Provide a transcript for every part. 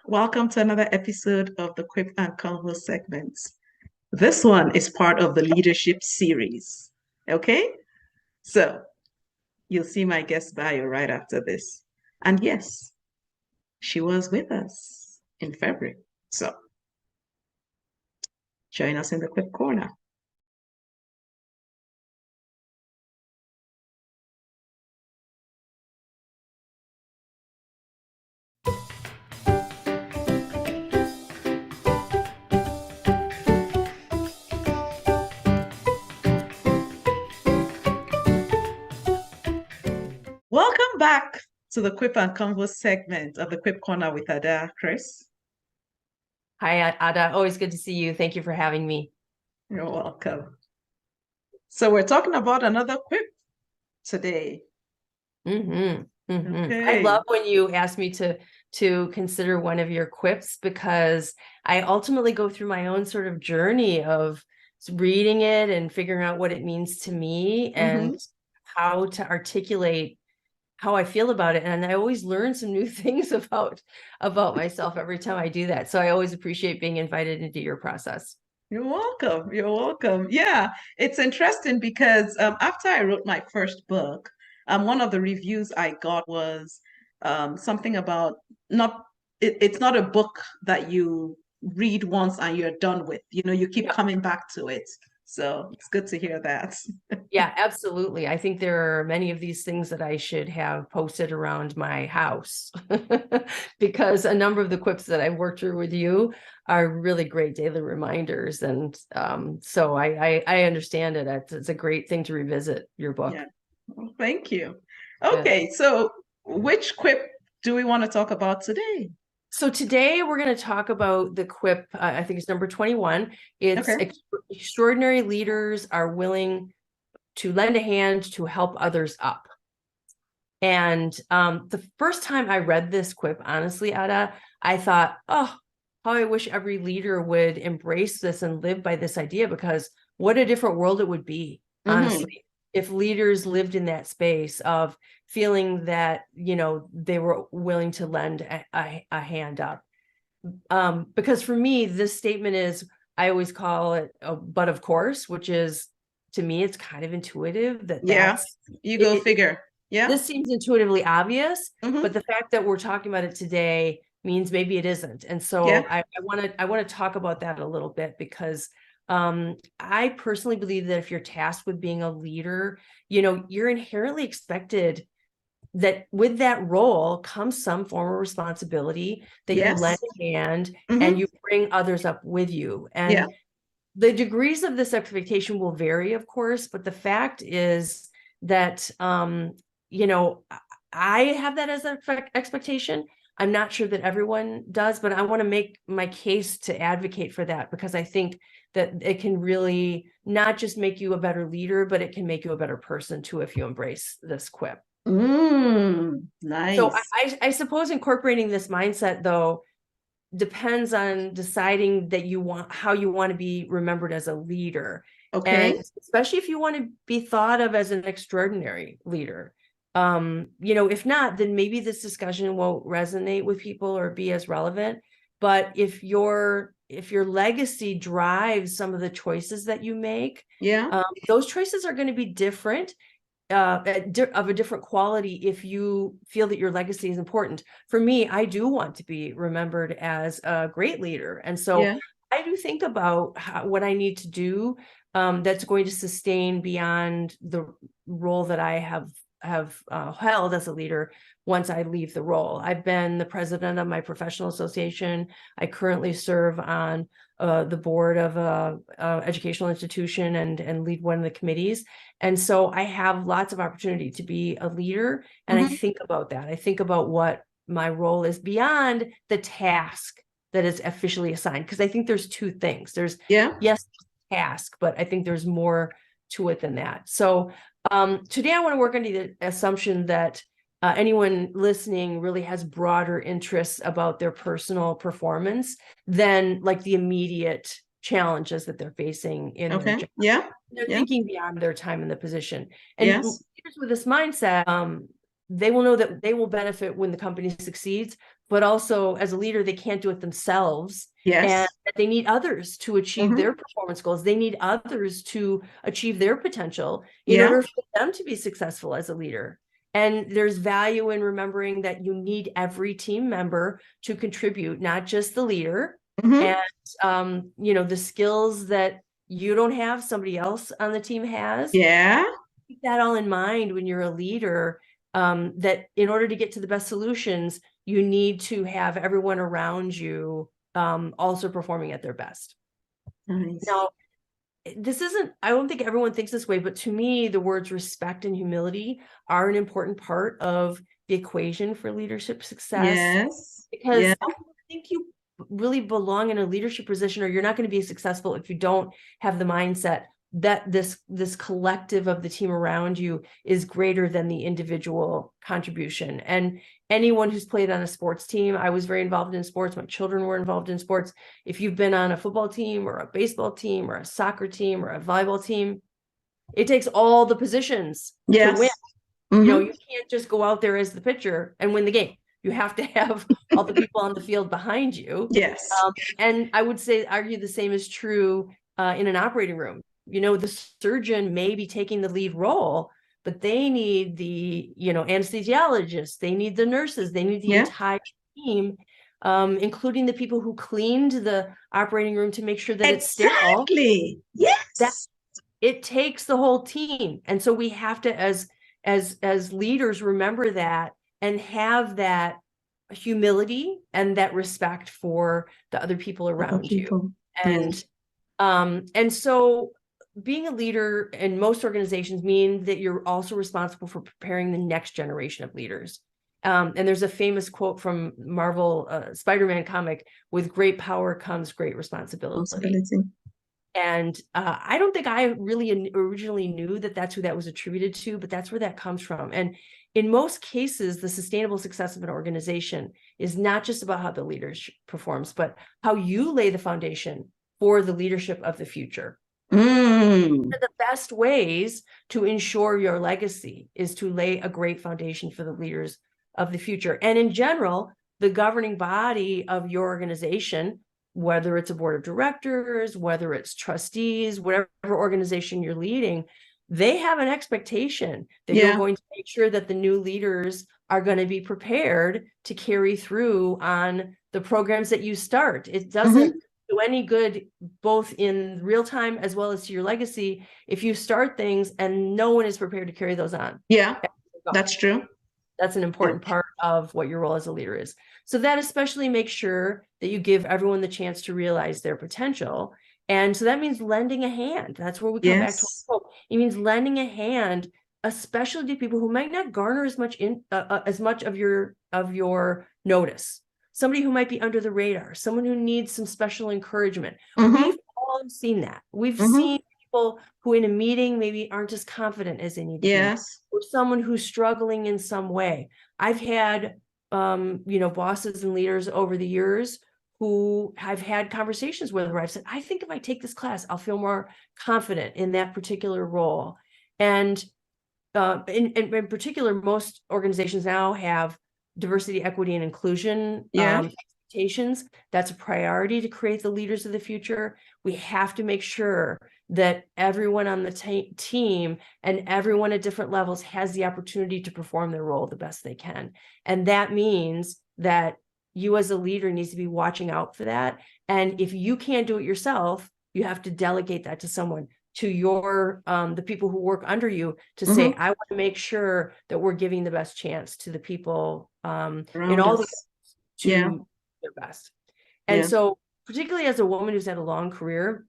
Welcome to another episode of the Quip and Convo segments. This one is part of the leadership series. Okay? So you'll see my guest bio right after this. And yes, she was with us in February. So join us in the Quip Corner. Welcome back to the Quip and Convo segment of the Quip Corner with Ada, Chris. Hi, Ada. Always good to see you. Thank you for having me. You're welcome. So we're talking about another quip today. I Okay. love when you ask me to consider one of your quips because I ultimately go through my own sort of journey of reading it and figuring out what it means to me and how to articulate how I feel about it. And I always learn some new things about myself every time I do that. So I always appreciate being invited into your process. You're welcome. You're welcome. Yeah, it's interesting because after I wrote my first book, one of the reviews I got was something about it's not a book that you read once and you're done with. You keep Yeah. coming back to it. So it's good to hear that. Yeah, absolutely. I think there are many of these things that I should have posted around my house because a number of the quips that I've worked through with you are really great daily reminders. And so I understand it. It's a great thing to revisit your book. Yeah. Well, thank you. Yeah. Okay, so which quip do we want to talk about today? So today we're going to talk about the quip. I think it's number 21. It's Okay. extraordinary leaders are willing to lend a hand to help others up. And the first time I read this quip, honestly, Ada, I thought, oh, how I wish every leader would embrace this and live by this idea, because what a different world it would be, honestly, if leaders lived in that space of feeling that, they were willing to lend a hand up. Because for me, this statement is, I always call it a but of course, which is, to me, it's kind of intuitive Yeah, that's you go it. figure. Yeah. This seems intuitively obvious, Mm-hmm. but the fact that we're talking about it today means maybe it isn't. And Yeah. so I want to talk about that a little bit because I personally believe that if you're tasked with being a leader, you're inherently expected that with that role comes some form of responsibility, that you lend Yes. a hand and Mm-hmm. you bring others up with you. Yeah. And the degrees of this expectation will vary, of course, but the fact is that you know I have that as an expectation. I'm not sure that everyone does, but I want to make my case to advocate for that, because I think that it can really not just make you a better leader, but it can make you a better person too if you embrace this quip. So Nice. I suppose incorporating this mindset, though, depends on deciding that you want how you want to be remembered as a leader, and Okay. especially if you want to be thought of as an extraordinary leader. If not, then maybe this discussion won't resonate with people or be as relevant. But if your legacy drives some of the choices that you make, Yeah. those choices are going to be different, of a different quality, if you feel that your legacy is important. For me, I do want to be remembered as a great leader. And so Yeah. I do think about what I need to do, that's going to sustain beyond the role that I have held as a leader once I leave the role. I've been the president of my professional association. I currently serve on the board of a educational institution and lead one of the committees. And so I have lots of opportunity to be a leader. And I Mm-hmm. think about that. I think about what my role is beyond the task that is officially assigned. Because I think there's two things. There's, Yeah. yes, task, but I think there's more to it than that. So today I want to work on the assumption that anyone listening really has broader interests about their personal performance than like the immediate challenges that they're facing in their Okay. job. Yeah. They're Yeah. thinking beyond their time in the position. And Yes. leaders with this mindset, they will know that they will benefit when the company succeeds, but also as a leader, they can't do it themselves. And Yes. they need others to achieve their performance goals. They need others to achieve their potential in Yeah. order for them to be successful as a leader. And there's value in remembering that you need every team member to contribute, not just the leader. Mm-hmm. And the skills that you don't have, somebody else on the team has. Yeah. Keep that all in mind when you're a leader, that in order to get to the best solutions, you need to have everyone around you also performing at their best. Nice. Now, I don't think everyone thinks this way, but to me, the words respect and humility are an important part of the equation for leadership success, Yes. because Yeah. I don't think you really belong in a leadership position, or you're not going to be successful if you don't have the mindset that this collective of the team around you is greater than the individual contribution. And anyone who's played on a sports team, I was very involved in sports, my children were involved in sports. If you've been on a football team or a baseball team or a soccer team or a volleyball team, it takes all the positions to win. Yes. Mm-hmm. You can't just go out there as the pitcher and win the game. You have to have all the people on the field behind you. Yes. And I would argue the same is true in an operating room. The surgeon may be taking the lead role, but they need the, anesthesiologists, they need the nurses, they need the entire team, including the people who cleaned the operating room to make sure that it's sterile. Exactly. Yes. It takes the whole team. And so we have to, as leaders, remember that and have that humility and that respect for the other people around you. And so being a leader in most organizations means that you're also responsible for preparing the next generation of leaders. And there's a famous quote from Marvel Spider-Man comic: with great power comes great responsibility. And I don't think I really originally knew that that's who that was attributed to, but that's where that comes from. And in most cases, the sustainable success of an organization is not just about how the leadership performs, but how you lay the foundation for the leadership of the future. The best ways to ensure your legacy is to lay a great foundation for the leaders of the future. And in general, the governing body of your organization, whether it's a board of directors, whether it's trustees, whatever organization you're leading, they have an expectation that you're going to make sure that the new leaders are going to be prepared to carry through on the programs that you start. It doesn't do any good, both in real time as well as to your legacy, if you start things and no one is prepared to carry those on. Yeah, that's true. That's an important part of what your role as a leader is. So that especially makes sure that you give everyone the chance to realize their potential. And so that means lending a hand. That's where we come back to hope. It means lending a hand, especially to people who might not garner as much of your notice. Somebody who might be under the radar, someone who needs some special encouragement. We've all seen that. We've seen people who in a meeting maybe aren't as confident as they need to be, or someone who's struggling in some way. I've had bosses and leaders over the years who I've had conversations with where I've said, I think if I take this class, I'll feel more confident in that particular role. And in particular, most organizations now have diversity, equity, and inclusion expectations. That's a priority to create the leaders of the future. We have to make sure that everyone on the team and everyone at different levels has the opportunity to perform their role the best they can. And that means that you as a leader needs to be watching out for that. And if you can't do it yourself, you have to delegate that to someone, to your the people who work under you, to say, I want to make sure that we're giving the best chance to the people in all the to their best. And so, particularly as a woman who's had a long career,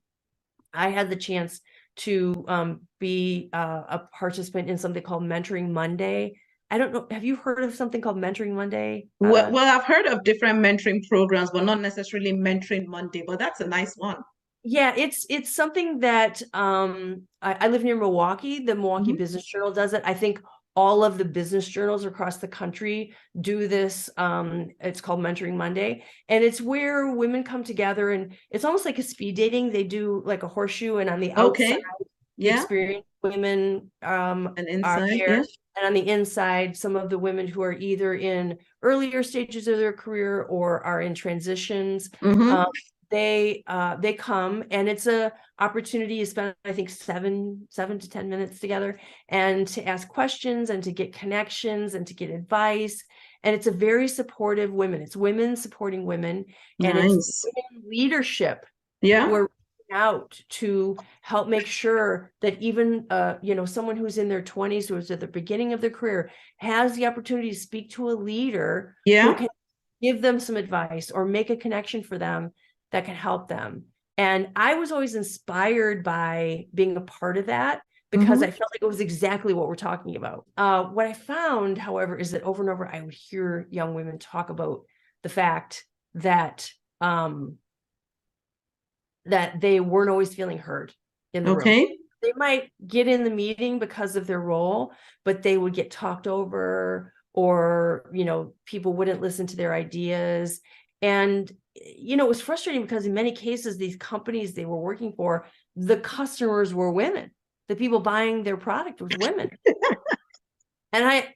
I had the chance to be a participant in something called Mentoring Monday. I don't know. Have you heard of something called Mentoring Monday? Well, I've heard of different mentoring programs, but not necessarily Mentoring Monday, but that's a nice one. Yeah, it's something that I live near Milwaukee. The Milwaukee Business Journal does it. I think all of the business journals across the country do this. It's called Mentoring Monday, and it's where women come together, and it's almost like a speed dating. They do like a horseshoe, and on the outside the Yeah. experienced women And are inside, there. yeah. And on the inside, some of the women who are either in earlier stages of their career or are in transitions, Mm-hmm. they come, and it's a opportunity to spend, I think, 7 to 10 minutes together, and to ask questions and to get connections and to get advice. And it's a very supportive women. It's women supporting women, and it's Nice. women leadership Yeah. who are out to help make sure that even someone who's in their 20s, who's at the beginning of their career, has the opportunity to speak to a leader who Yeah. can give them some advice or make a connection for them that can help them. And I was always inspired by being a part of that, because Mm-hmm. I felt like it was exactly what we're talking about. What I found, however, is that over and over I would hear young women talk about the fact that that they weren't always feeling heard in the room. Okay. They might get in the meeting because of their role, but they would get talked over, or, people wouldn't listen to their ideas. And, it was frustrating because in many cases, these companies they were working for, the customers were women. The people buying their product was women. And I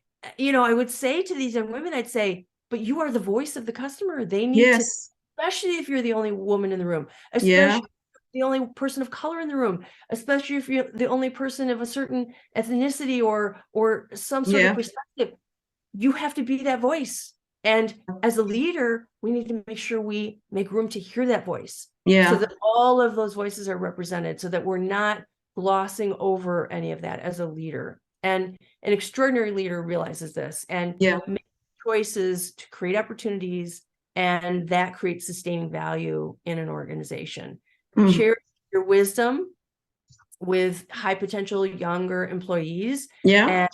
would say to these young women, I'd say, but you are the voice of the customer. They need to, Yes. especially if you're the only woman in the room, Yeah. especially the only person of color in the room, especially if you're the only person of a certain ethnicity or some sort of Yeah. perspective. You have to be that voice. And as a leader, we need to make sure we make room to hear that voice, so Yeah. that all of those voices are represented, so that we're not glossing over any of that as a leader. And an extraordinary leader realizes this and Yeah. makes choices to create opportunities, and that creates sustaining value in an organization. Mm. Share your wisdom with high potential younger employees, Yeah.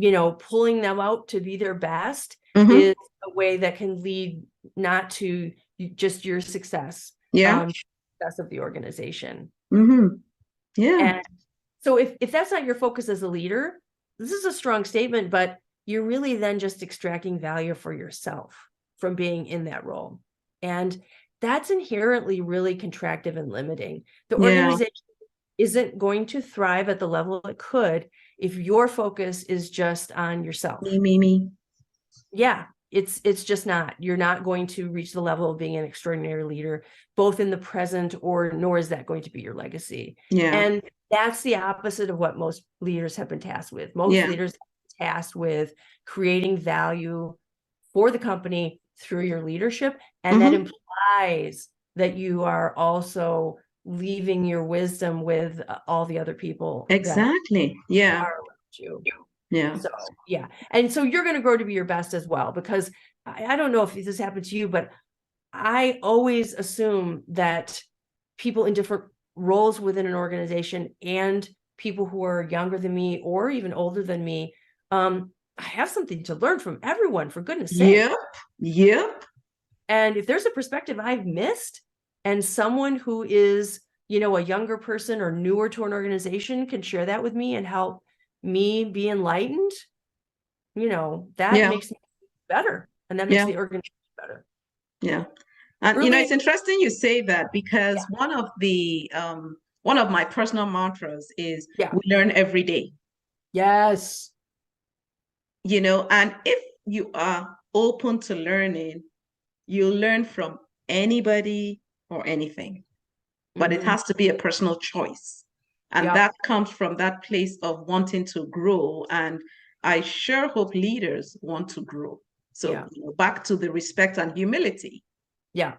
and pulling them out to be their best Mm-hmm. is a way that can lead not to just your success, Yeah. success of the organization. Mm-hmm. Yeah. And so if that's not your focus as a leader, this is a strong statement, but you're really then just extracting value for yourself from being in that role. And that's inherently really contractive and limiting. The Yeah. organization isn't going to thrive at the level it could if your focus is just on yourself. Me. Yeah, it's just not. You're not going to reach the level of being an extraordinary leader, both in the present, or nor is that going to be your legacy. Yeah. And that's the opposite of what most leaders have been tasked with. Most Yeah. leaders have been tasked with creating value for the company through your leadership, and that Mm-hmm. implies that you are also leaving your wisdom with all the other people that Exactly. Yeah. are around you. Yeah. So yeah, and so you're going to grow to be your best as well, because I don't know if this happened to you, but I always assume that people in different roles within an organization, and people who are younger than me or even older than me, I have something to learn from everyone, for goodness sake. Yep. Yep. And if there's a perspective I've missed, and someone who is, a younger person or newer to an organization can share that with me and help me be enlightened, that Yeah. makes me better. And that makes Yeah. the organization better. Yeah. And Early, it's interesting you say that, yeah, because one of my personal mantras is yeah, we learn every day. yes. And if you are open to learning, you learn from anybody or anything, but it Mm-hmm. has to be a personal choice. And Yep. that comes from that place of wanting to grow. And I sure hope leaders want to grow. So, Yeah. back to the respect and humility. Yeah.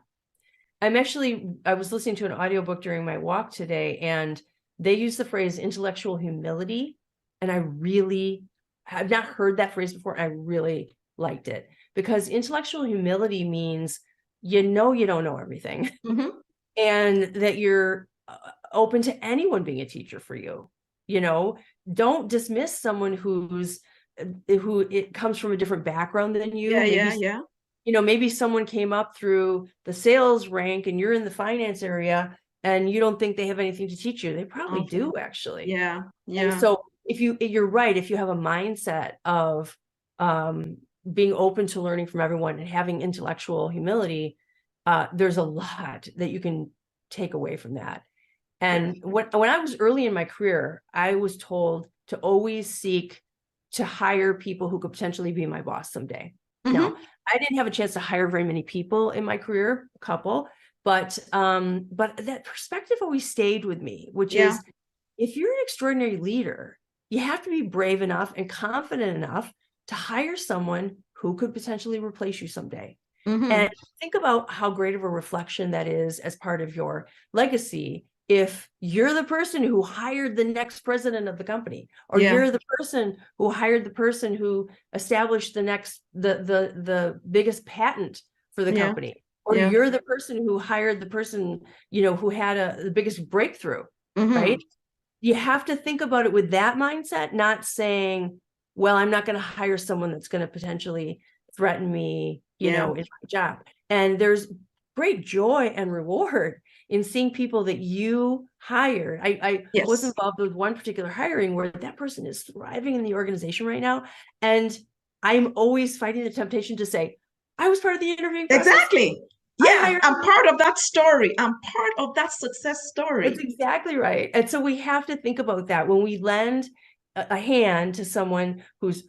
I was listening to an audiobook during my walk today, and they use the phrase intellectual humility. And I really have not heard that phrase before. I really liked it, because intellectual humility means, you don't know everything, Mm-hmm. and that you're open to anyone being a teacher for you. Don't dismiss someone who it comes from a different background than you. Yeah, Maybe yeah, yeah. maybe someone came up through the sales rank and you're in the finance area, and you don't think they have anything to teach you. They probably Okay. do, actually. Yeah, And yeah, so you're right, if you have a mindset of being open to learning from everyone and having intellectual humility, there's a lot that you can take away from that. And when I was early in my career, I was told to always seek to hire people who could potentially be my boss someday. Now, I didn't have a chance to hire very many people in my career, a couple, but that perspective always stayed with me, which Yeah. is, if you're an extraordinary leader, you have to be brave enough and confident enough to hire someone who could potentially replace you someday. And think about how great of a reflection that is as part of your legacy. If you're the person who hired the next president of the company, or Yeah. you're the person who hired the person who established the biggest patent for the Yeah. company, or Yeah. you're the person who hired the person, who had the biggest breakthrough, right? You have to think about it with that mindset, not saying, well, I'm not going to hire someone that's going to potentially threaten me, in my job. And there's great joy and reward in seeing people that you hired. I was Yes. involved with one particular hiring where that person is thriving in the organization right now. And I'm always fighting the temptation to say, I was part of the interviewing process. Exactly. Yeah, I'm part of that story. I'm part of that success story. That's exactly right. And so we have to think about that when we lend a hand to someone who's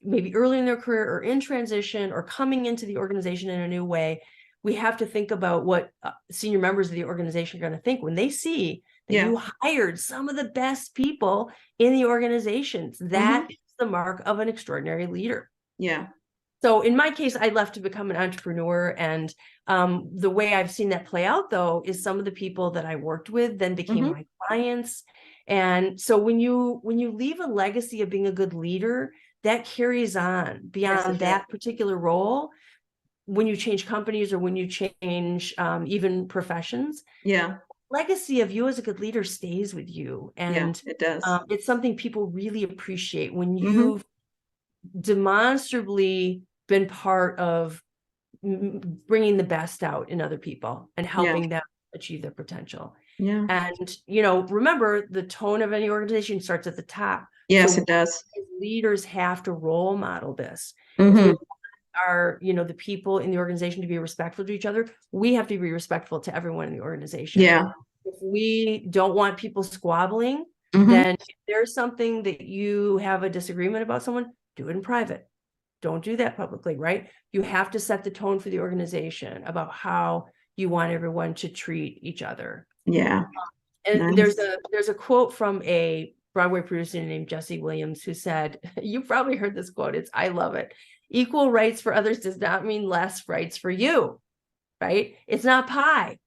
maybe early in their career or in transition or coming into the organization in a new way. We have to think about what senior members of the organization are going to think when they see that you hired some of the best people in the organizations. That is the mark of an extraordinary leader. Yeah. So in my case, I left to become an entrepreneur. And the way I've seen that play out, though, is some of the people that I worked with then became my clients. And so when you leave a legacy of being a good leader, that carries on beyond that particular role. When you change companies or when you change even professions, legacy of you as a good leader stays with you. And it does. It's something people really appreciate when you've demonstrably been part of bringing the best out in other people and helping them achieve their potential. And, remember, the tone of any organization starts at the top. Yes, it does. Leaders have to role model this. If we are, the people in the organization to be respectful to each other, we have to be respectful to everyone in the organization. Yeah. If we don't want people squabbling, then if there's something that you have a disagreement about someone, do it in private. Don't do that publicly, right? You have to set the tone for the organization about how you want everyone to treat each other. Yeah. And there's a quote from a Broadway producer named Jesse Williams who said, you probably heard this quote, I love it. Equal rights for others does not mean less rights for you, right? It's not pie.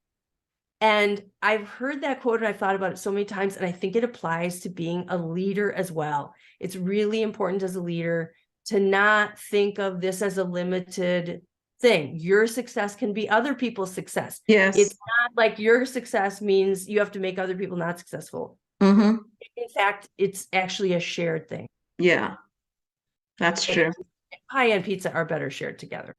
And I've heard that quote and I've thought about it so many times, and I think it applies to being a leader as well. It's really important as a leader to not think of this as a limited thing. Your success can be other people's success. Yes. It's not like your success means you have to make other people not successful. In fact, it's actually a shared thing. Yeah, that's true. And pie and pizza are better shared together.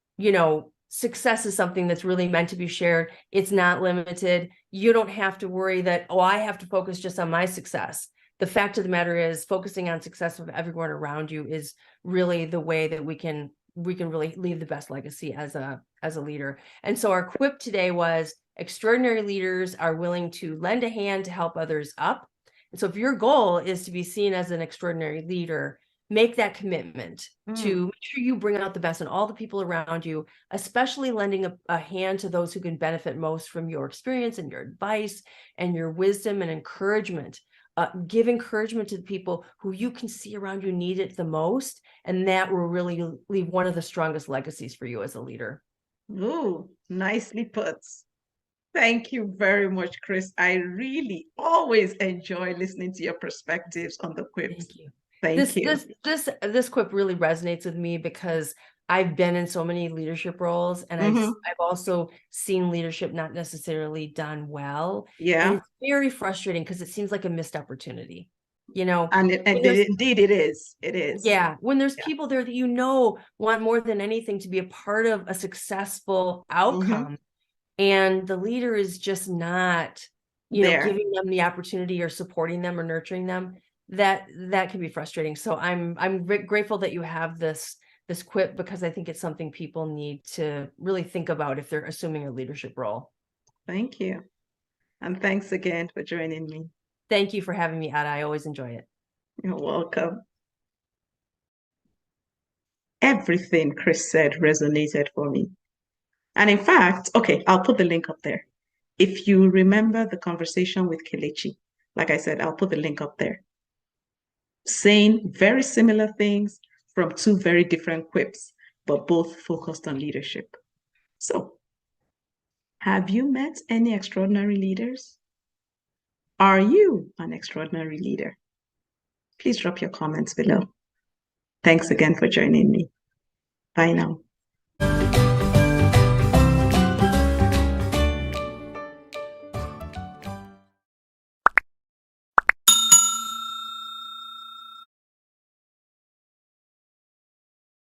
Success is something that's really meant to be shared. It's not limited. You don't have to worry that, I have to focus just on my success. The fact of the matter is, focusing on success of everyone around you is really the way that we can really leave the best legacy as a leader. And so our quip today was, extraordinary leaders are willing to lend a hand to help others up. And so if your goal is to be seen as an extraordinary leader, make that commitment to make sure you bring out the best in all the people around you, especially lending a hand to those who can benefit most from your experience and your advice and your wisdom and encouragement. Give encouragement to the people who you can see around you need it the most. And that will really leave one of the strongest legacies for you as a leader. Ooh, nicely put. Thank you very much, Chris. I really always enjoy listening to your perspectives on the quips. Thank you. Thank you. This quip really resonates with me because I've been in so many leadership roles, and I've also seen leadership not necessarily done well. Yeah. And it's very frustrating because it seems like a missed opportunity, And indeed it is. It is. Yeah. When there's people there that want more than anything to be a part of a successful outcome, and the leader is just not, giving them the opportunity or supporting them or nurturing them, that can be frustrating. So I'm grateful that you have this quip, because I think it's something people need to really think about if they're assuming a leadership role. Thank you. And thanks again for joining me. Thank you for having me, Ada. I always enjoy it. You're welcome. Everything Chris said resonated for me. And in fact, okay, I'll put the link up there. If you remember the conversation with Kelechi, like I said, I'll put the link up there. Saying very similar things from two very different quips, but both focused on leadership. So, have you met any extraordinary leaders? Are you an extraordinary leader? Please drop your comments below. Thanks again for joining me. Bye now.